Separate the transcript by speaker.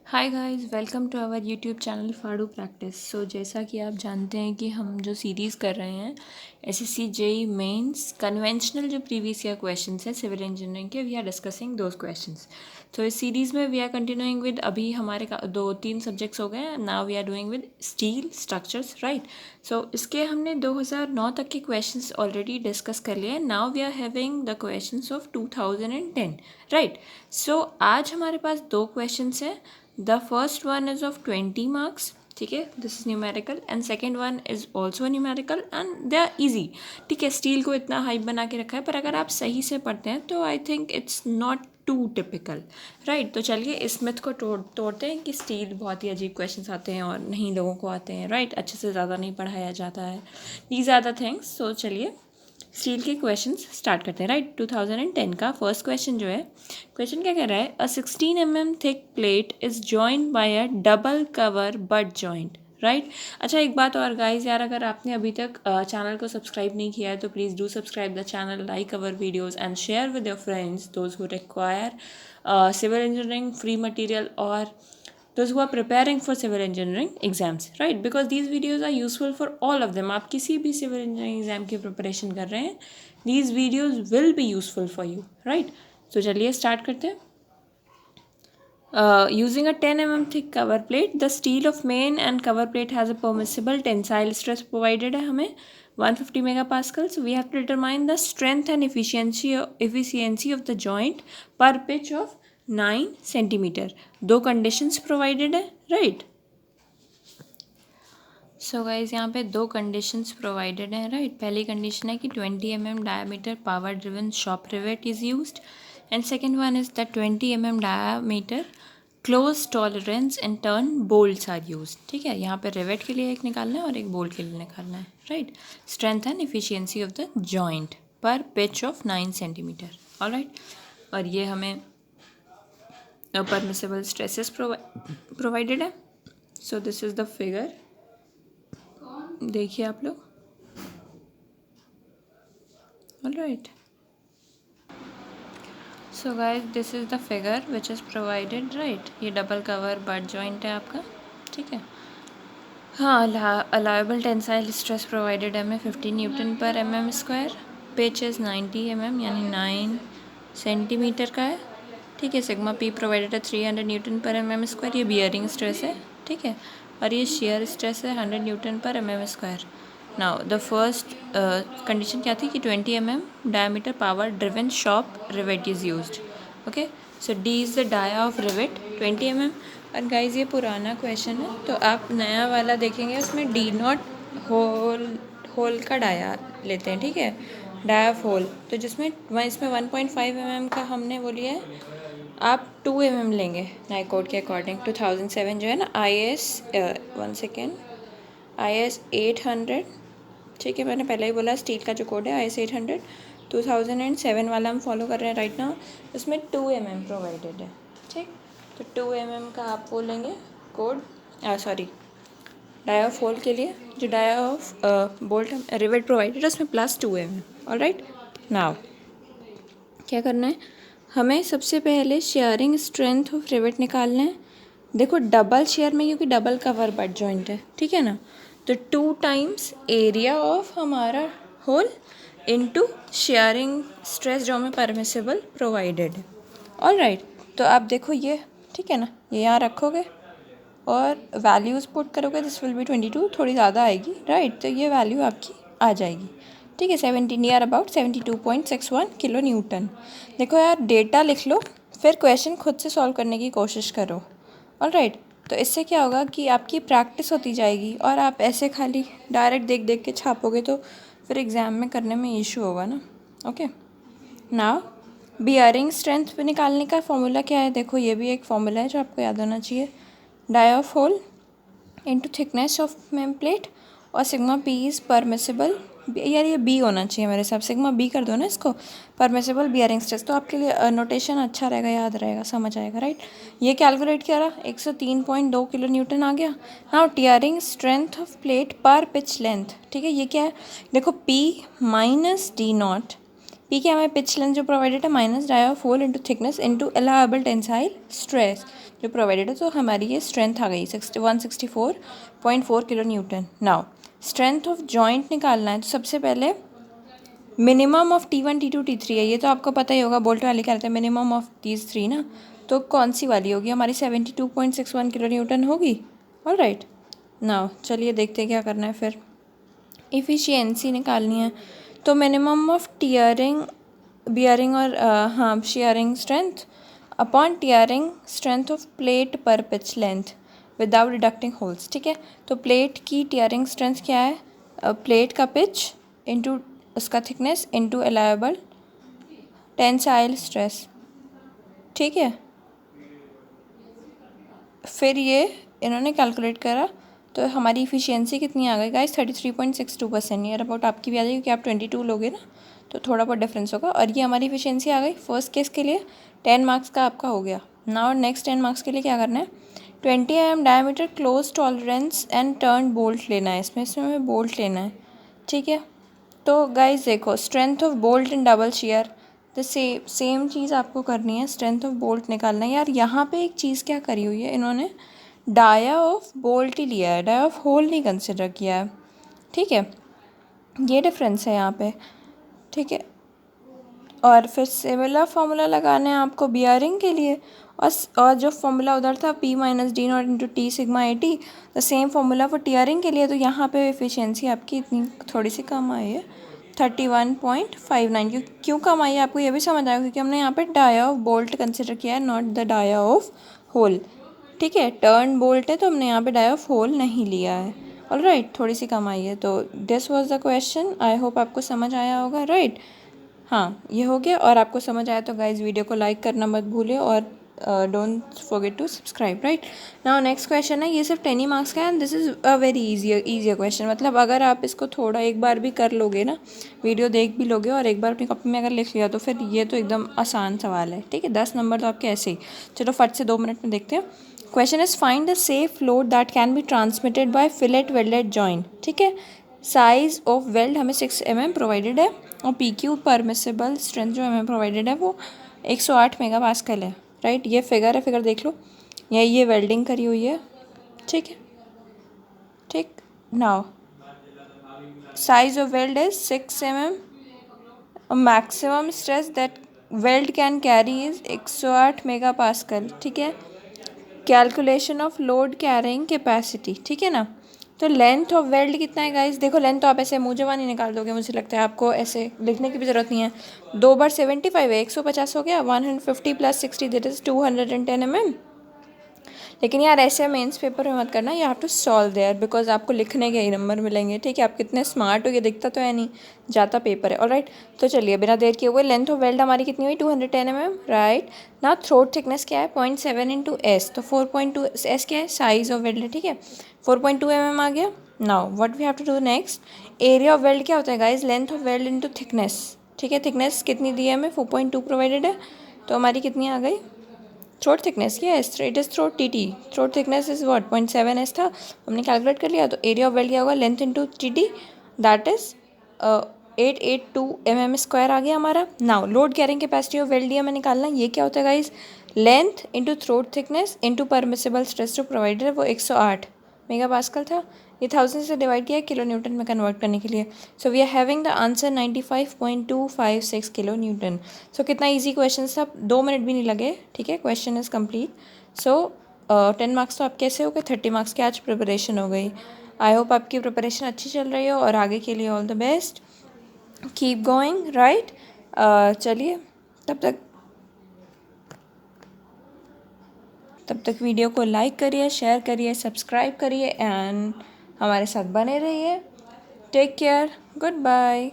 Speaker 1: Hi guys, welcome to our YouTube channel Faadu practice. जैसा कि आप जानते हैं कि हम जो सीरीज़ कर रहे हैं एसएससी जेई मेंस कन्वेंशनल जो प्रीवियस ईयर क्वेश्चंस हैं सिविल इंजीनियरिंग के, we are discussing those questions. तो इस सीरीज़ में वी आर कंटिन्यूइंग विद, अभी हमारे 2-3 सब्जेक्ट्स हो गए हैं। Now we are doing with steel structures, right. इसके हमने 2009 तक के क्वेश्चंस ऑलरेडी डिस्कस कर लिए हैं। Now we are having the questions of 2010, right. आज हमारे पास दो क्वेश्चंस हैं। The first one is of 20 marks, ठीक है, this is numerical, and second one is also numerical and they are easy. ठीक है, स्टील को इतना हाइप बना के रखा है, पर अगर आप सही से पढ़ते हैं तो I think it's not too typical, right. तो चलिए इस मिथ को तोड़ते हैं कि स्टील बहुत ही अजीब क्वेश्चंस आते हैं और नहीं लोगों को आते हैं, राइट। अच्छे से ज़्यादा नहीं पढ़ाया जाता है, दीज आर द थिंग्स। सो चलिए स्टील के क्वेश्चंस स्टार्ट करते हैं, राइट। 2010 का फर्स्ट क्वेश्चन जो है, क्वेश्चन क्या कह रहा है, अ 16 mm thick plate is joined by a double cover butt joint, right. अच्छा, एक बात और गाइज यार, अगर आपने अभी तक चैनल को सब्सक्राइब नहीं किया है तो please do subscribe the channel, like our videos and share with your friends those who require civil engineering free material और those who are preparing for civil engineering exams, right, because these videos are useful for all of them. आप किसी भी civil engineering exam की preparation कर रहे हैं, these videos will be useful for you, right। तो चलिए start करते हैं। Using a 10 mm thick cover plate, the steel of main and cover plate has a permissible tensile stress provided है हमें 150 megapascal. So we have to determine the strength and efficiency of the joint per pitch of 9 centimetre. दो conditions provided है, right. So guys यहाँ पे दो conditions provided हैं, right. पहली condition है कि 20 mm diameter power driven shop rivet is used, and second one is the 20 mm diameter close tolerance and turn bolts are use. ठीक है, यहाँ पे रिवेट के लिए एक निकालना है और एक बोल्ट के लिए निकालना है, right. Strength and efficiency of the joint पर पिच ऑफ 9 सेंटीमीटर, ऑलराइट। और ये हमें permissible stresses provided है। So this is the figure, देखिए आप लोग, alright. So guys this is the figure which is provided, right. ये डबल कवर बट जॉइंट है आपका, ठीक है। हाँ, अलाउेबल टेंसाइल स्ट्रेस प्रोवाइडेड है हमें 15 न्यूटन पर mm square, pitch is 90 mm यानी 9 सेंटीमीटर का है, ठीक है। सिग्मा पी प्रोवाइडेड है 300 न्यूटन पर mm स्क्वायर, ये बियरिंग स्ट्रेस है, ठीक है। और ये शेयर स्ट्रेस है 100 न्यूटन पर mm square. Now the first condition क्या थी कि 20 mm diameter power driven shop rivet is used, okay. So D is the dia of rivet 20 mm। और गाइज ये पुराना क्वेश्चन है, तो आप नया वाला देखेंगे उसमें डी नॉट होल का डाया लेते हैं, ठीक है, डाया ऑफ होल। तो जिसमें इसमें 1.5 mm का हमने वो लिया है, आप 2 mm लेंगे नए कोड के अकॉर्डिंग। 2007 जो है ना IS 1 सेकेंड IS 800, ठीक है, मैंने पहले ही बोला स्टील का जो कोड है IS 800 2007 वाला हम फॉलो कर रहे हैं राइट नाउ। उसमें 2 mm प्रोवाइडेड है, ठीक। तो 2 mm का आप वो लेंगे code, sorry dia of hole के लिए जो dia of bolt rivet provided है उसमें प्लस 2 mm, ऑलराइट। नाउ क्या करना है हमें, सबसे पहले शेयरिंग स्ट्रेंथ ऑफ रिवेट निकालना है। देखो डबल शेयर में क्योंकि डबल कवर बट जॉइंट है, ठीक है ना, तो 2 टाइम्स एरिया ऑफ हमारा होल इनटू शेयरिंग स्ट्रेस जो हमें परमिसिबल प्रोवाइडेड है, ऑलराइट। तो आप देखो ये, ठीक है ना, ये यहाँ रखोगे और वैल्यूज़ पुट करोगे, दिस विल बी 22, थोड़ी ज़्यादा आएगी, राइट। तो ये वैल्यू आपकी आ जाएगी, ठीक है, 70 नियर अबाउट 72.61 किलो न्यूटन। देखो यार डेटा लिख लो, फिर क्वेश्चन खुद से सॉल्व करने की कोशिश करो, ऑलराइट। तो इससे क्या होगा कि आपकी प्रैक्टिस होती जाएगी, और आप ऐसे खाली डायरेक्ट देख देख के छापोगे तो फिर एग्ज़ाम में करने में इशू होगा ना, ओके। नाउ बियरिंग स्ट्रेंथ निकालने का फॉर्मूला क्या है, देखो ये भी एक फॉर्मूला है जो आपको याद होना चाहिए, dia of hole into thickness of main plate और सिग्मा पी इज़ परमिसिबल, यार ये बी होना चाहिए मेरे हिसाब से, सिग्मा बी कर दो ना इसको, परमिसिबल बियरिंग स्ट्रेस। तो आपके लिए नोटेशन अच्छा रहेगा, याद रहेगा, समझ आएगा, राइट। ये कैलकुलेट करा 103.2 किलो न्यूटन आ गया। Now tearing strength of plate पर पिच लेंथ, ठीक है, ये क्या है, देखो P minus D naught P क्या हमें पिच लेंथ जो प्रोवाइडेड है minus dia of hole into thickness into allowable tensile stress जो प्रोवाइडेड है। तो हमारी ये स्ट्रेंथ आ गई 164.4 kilo newton. Now strength of joint निकालना है, तो सबसे पहले minimum of T1 T2 T3 है, ये तो आपको पता ही होगा, बोल्ट वाले क्या कहते हैं मिनिमम ऑफ दीज थ्री ना, तो कौन सी वाली होगी हमारी 72.61 किलो न्यूटन होगी। ऑल राइट, नाउ चलिए देखते हैं क्या करना है फिर। इफ़िशियंसी निकालनी है, तो मिनिमम ऑफ टीयरिंग बियरिंग और हाँ shearing strength upon tearing strength of plate पर pitch length without deducting holes. ठीक है, तो प्लेट की टीयरिंग स्ट्रेंथ क्या है, प्लेट का पिच इंटू उसका thickness into allowable tensile stress. ठीक है, फिर ये इन्होंने कैलकुलेट करा तो हमारी इफ़िशियंसी कितनी आ गई गाइस 33.62%। नियर अबाउट आपकी भी आ जाएगी क्योंकि आप 22 लोगे ना, तो थोड़ा बहुत डिफरेंस होगा। और ये हमारी इफ़िशियंसी आ गई फर्स्ट केस के लिए, 10 मार्क्स का आपका हो गया। नाउ नेक्स्ट 10 मार्क्स के लिए क्या करना है, 20 mm diameter close tolerance and turn bolt लेना है, इसमें हमें बोल्ट लेना है। ठीक है, तो गाइस देखो strength of bolt in double shear, the same चीज़ आपको करनी है, स्ट्रेंथ ऑफ बोल्ट निकालना है। यार यहाँ पे एक चीज़ क्या करी हुई है इन्होंने, डाया ऑफ बोल्ट ही लिया है, डाया ऑफ होल नहीं कंसिडर किया है। ठीक है, ये डिफरेंस है यहाँ पे। ठीक है, और फिर सिमिलर फार्मूला लगाना है आपको बियरिंग के लिए, और जो फार्मूला उधर था P minus D not into T sigma eighty, the same formula for tearing के लिए। तो यहाँ पे एफिशिएंसी आपकी इतनी थोड़ी सी कम आई है 31.59। क्यों कम आई है आपको ये भी समझ आएगा क्योंकि हमने यहाँ पे डाया ऑफ बोल्ट कंसिडर किया है, not the dia of hole. ठीक है, टर्न बोल्ट है तो हमने यहाँ पे डाया ऑफ होल नहीं लिया है। ऑल राइट, थोड़ी सी कम आई है। तो this was the question, I hope आपको समझ आया होगा। राइट, हाँ ये हो गया। और आपको समझ आया तो गाइज वीडियो को लाइक करना मत भूलिए और don't forget to subscribe. Right, now next question है, ये सिर्फ 10 मार्क्स का है and this is a very easy question. मतलब अगर आप इसको थोड़ा एक बार भी कर लोगे ना, वीडियो देख भी लोगे और एक बार अपनी कॉपी में अगर लिख लिया तो फिर ये तो एकदम आसान सवाल है। ठीक है, 10 नंबर तो आपके ऐसे ही। चलो फट से 2 मिनट में देखते हैं। Question is find the safe load that can be transmitted by fillet welded joint. ठीक है, साइज ऑफ वेल्ड हमें 6 mm प्रोवाइडेड है और पी क्यू परमिसेबल स्ट्रेंथ जो हमें प्रोवाइडेड है वो 108 मेगा पास्कल है। राइट, ये फिगर है, फिगर देख लो, ये वेल्डिंग करी हुई है। ठीक है, ठीक, now size of weld is 6 mm और maximum stress that weld can carry is 108 mega pascal. ठीक है, calculation of load carrying capacity. ठीक है ना, तो लेंथ ऑफ वेल्ड कितना है गाइस, देखो लेंथ तो आप ऐसे मुँह जबानी निकाल दोगे, मुझे लगता है आपको ऐसे लिखने की भी ज़रूरत नहीं है। 2 बार 75 है, 150 हो गया, 150 प्लस 60 दैट इज़ 210 mm। लेकिन यार ऐसे मेंस पेपर में मत करना, you have to solve there because आपको लिखने के ही नंबर मिलेंगे। ठीक है, आप कितने स्मार्ट हो ये दिखता तो है नहीं, जाता पेपर है। ऑलराइट, तो चलिए बिना देर किए हुए, लेंथ ऑफ वेल्ड हमारी कितनी हुई 210 mm। राइट, ना थ्रोट थिकनेस क्या है 0.7 इंटू एस, तो 4.2 एस क्या है साइज ऑफ वेल्ड है। ठीक है, 4.2 mm आ गया। Now what we have to do next, area of weld क्या होता है guys, length of weld into thickness. ठीक है, थिकनेस कितनी दी है हमें 4.2 प्रोवाइडेड है, तो हमारी कितनी आ गई throat thickness, yes it is throat T T, throat thickness is what 0.7 S था, हमने कैलकुलेट कर लिया। तो एरिया ऑफ वेल्ड क्या होगा, length into T T, that is 882 mm square आ गया हमारा। Now load carrying capacity of weld हमें निकालना है, ये क्या होता है guys, length into throat thickness into permissible stress जो प्रोवाइडेड है वो 108 मेगा पास्कल था, ये 1000 से डिवाइड किया किलो न्यूटन में कन्वर्ट करने के लिए। So we are having the answer 95.256 kilo newton. So कितना इजी क्वेश्चन था, 2 मिनट भी नहीं लगे। ठीक है, question is complete. So 10 marks तो आप कैसे हो गए, 30 मार्क्स की आज प्रिपरेशन हो गई। आई होप आपकी प्रिपरेशन अच्छी चल रही हो और आगे के लिए all the best, keep going. Right, चलिए तब तक वीडियो को लाइक करिए, शेयर करिए, सब्सक्राइब करिए एंड हमारे साथ बने रहिए। Take care, good bye.